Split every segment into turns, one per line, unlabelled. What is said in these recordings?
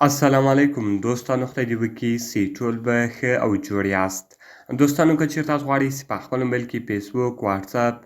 السلام علیکم دوستانو، خدای دې وکړي چې ټول به ښه او جوړ یاست. دوستانو، که چېرته تاسو غواړئ چې په خپل موبایل کې فیسبوک، واتساپ،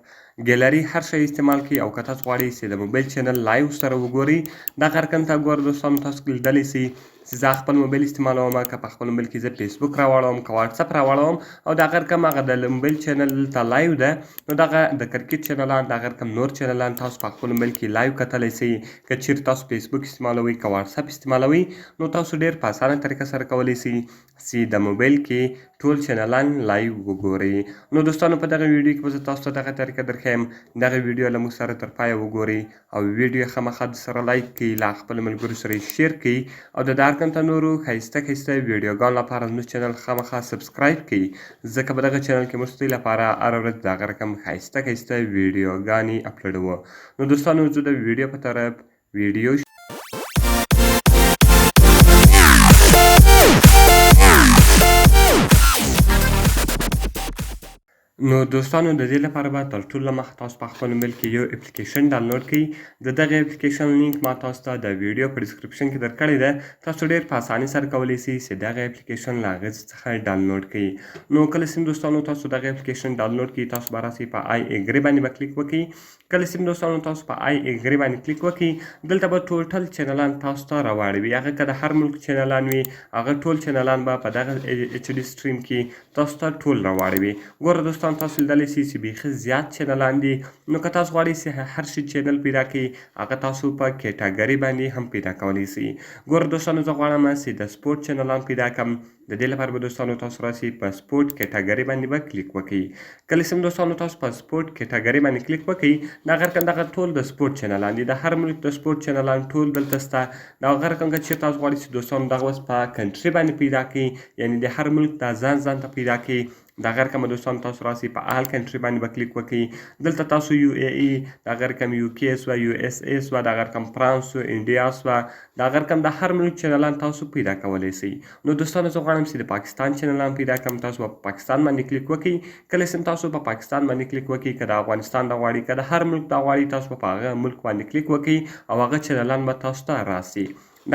ګیلري هر شی استعمال کړئ او که تاسو غواړئ چې د موبایل چینل لایو سره وګورئ، دغه رقم ته ګوره دوستانو تاسو لیدلی سئ چې زه خپل موبایل استعمالوم، که په خپل موبایل کې زه فیسبوک راواړوم، که واتساپ راواړوم او دغه رقم هغه د موبایل چینل دلته لایو ده، نو دغه د کرکټ چینلان، دغه رقم نور چینلان تاسو په خپل موبایل کې لایو کتلی سئ. که چېرې تاسو فیسبوک استعمالوئ، که واتساپ استعمالوئ، نو تاسو ډېر په اسانه طریقه سره کولی سئ چې د موبایل کې ټول چینلان لایو وګورئ. نو دوستانو، په دغه ویډیو کې به زه تاسو ته دغه طریقه درښیم. دغه ویډیو له موږ سره تر پایه وګورئ او ویډیو خامخا سره لایک کړئ، له خپلو ملګرو سره یې شیر کړئ او د دغه رقم ته نورو ښایسته ښایسته ویډیوګانو لپاره زموږ چینل خامخا سبسکرایب کړئ، ځکه په دغه چینل کې موږ ستاسو لپاره هره ورځ دغه رقم ښایسته ښایسته ویډیوګانې اپلوډوو. نو دوستانو، زه د ویډیو په طرف ویډیو نو دوستانو، د دې لپاره به تر ټولو مخکې تاسو په خپل موبایل کې یو اپلیکیشن ډاونلوډ کړئ. د دغه اپلیکیشن لینک ما تاسو ته د ویډیو په ډسکرپشن کې درکړې ده. تاسو ډېر په اسانۍ سره کولی سئ چې دغه اپلیکیشن له هغې څخه ډاونلوډ کړئ. نو کله چې دوستانو تاسو دغه اپلیکیشن ډاونلوډ کړئ، تاسو به راسئ په آی اګري باندې به کلیک وکړئ. کله چې دوستانو تاسو په آی اګري باندې کلیک وکړئ، دلته به ټوټل چینلان تاسو ته راواړوي. هغه که د هر ملک چینلان وي، هغه ټول چینلان به په دغه ایچ ډي سټریم کې تاسو ته ټول راواړوي. ګوره دوستان، تاسو لیدلی سئ چې بیخي زیات چینلان دي. نو که تاسو غواړئ چې هر شي چینل پیدا کړئ، هغه تاسو په کیټاګري باندې هم پیدا کولی سئ. ګوره دوستانو، زه غواړم چې د سپورټ چینلان پیدا کړم. د دې لپاره به دوستانو تاسو راسئ په سپورټ کیټاګري باندې به کلیک وکړئ. کله چې دوستانو تاسو په سپورټ کیټاګري باندې کلیک وکړئ، دغه رقم دغه ټول د سپورټ چینلان دي. د هر ملک د سپورټ چینلان ټول دلته شته. دغه رقم که چېرته تاسو غواړئ چې دوستانو دغه اوس په کنټري باندې پیدا کړئ، یعنې د هر ملک دا ځان ته پیدا کړئ، دغه رقم دوستانو تاسو راسئ په آل کنټري باندې به کلیک وکړئ. دلته تاسو یو ای ای، دغه رقم یو کې سوه، یو اس ای سوه، دغه رقم فرانس سو، انډیا سوه، دغه رقم د هر ملک چینلان تاسو پیدا کولی سئ. نو دوستانو، زه غواړم چې د پاکستان چینلان پیدا کړم. تاسو به په پاکستان باندې کلیک وکړئ. کله چې تاسو په پاکستان باندې کلیک وکړئ، که د افغانستان د غواړئ، که د هر ملک د غواړئ، تاسو به په هغه ملک باندې کلیک وکړئ او هغه چینلان به تاسو ته راسي.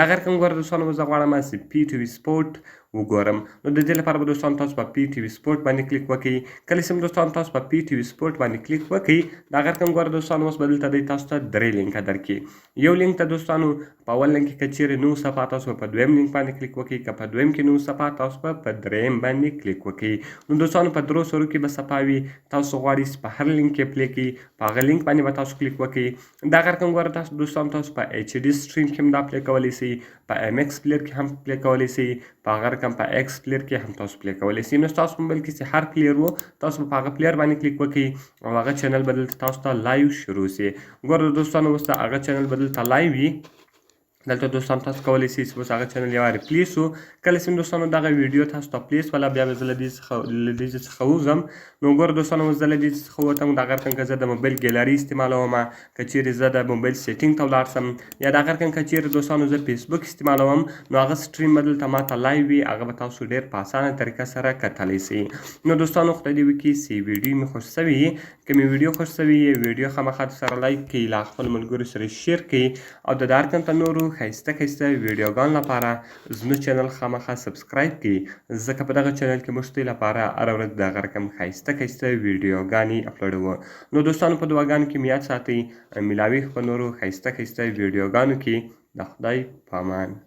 دغه رقم ګوره دوستانو، زه غواړم چې پی ټي وي سپورټ وګورم. نو د دې لپاره به دوستانو تاسو په پی ټي وي سپورټ باندې کلیک وکړئ. کله چې دوستانو تاسو په پی ټي وي سپورټ باندې کلیک وکړئ، دغه رقم ګوره دوستانو، اوس به دلته دی تاسو ته درې لینکه درکړي. یو لینک ته دوستانو په اول لینک کې که چیرې نو صفحه، تاسو په دویم لینک باندې کلیک وکړئ. که په دویم کې نو صفحه، تاسو به په دریم باندې کلیک وکړئ. نو دوستانو، په درو سرو کې به صفحه وي. تاسو غواړئ چې په هر لینک کې پلی کړئ، په هغه لینک باندې به تاسو کلیک وکړئ. دغه رقم ګوره تاسو دوستانو تاسو په ایچ ډي سټریم کې هم دا پلی کولی سئ، په ایم ایکس پلیر کې هم پلی کولی سئ، په هغه رقم په ایکس پلیر کې هم تاسو پلی کولی سئ. نو ستاسو په موبایل کې چې هر پلیر و، تاسو په هغه پلیر باندې کلیک وکړئ او هغه چینل به دلته تاسو ته لایو شروع سي. ګوره دوستانو، اوس د هغه چینل به دلته لایو وي. دلته دوستانو تاسو کولی سئ چې اوس هغه چینل یو وارې پلی سو. کله چې دوستانو دغه ویډیو تاسو ته پلی سوله، بیا به زه له دې څخه وځم. نو ګوره دوستانو، اوس زه له دې څخه ووتم. دغه رقم که زه د موبایل ګیلري استعمالومه، که چیرې زه د موبایل سیټینګ ته ولاړ سم، یا دغه رقم که چیرې دوستانو زه فیسبوک استعمالوم، نو هغه سټریم به دلته ماته لایو وي. هغه به تاسو ډېر په اسانه طریقه سره کتلی سئ. نو دوستانو، خدای دې وکړي چې ویډیو مې خوښ سوي وي. که مې ویډیو خوښ سوي وي، ویډیو خامخا سره لایک کړئ، له خپلو ملګرو سره شیر کړئ او د دغه رقم ته نورو ښایسته ښایسته ویډیوګانو لپاره زموږ چینل خامخا سبسکرایب کړئ، ځکه په دغه چینل کې موږ ستاسو لپاره هره ورځ دغه رقم ښایسته ښایسته ویډیوګانې اپلوډوو. نو دوستانو، په دعاګانو کې مې یاد ساتئ. میلاوي په نورو ښایسته ښایسته ویډیوګانو کې. د خدای په امان.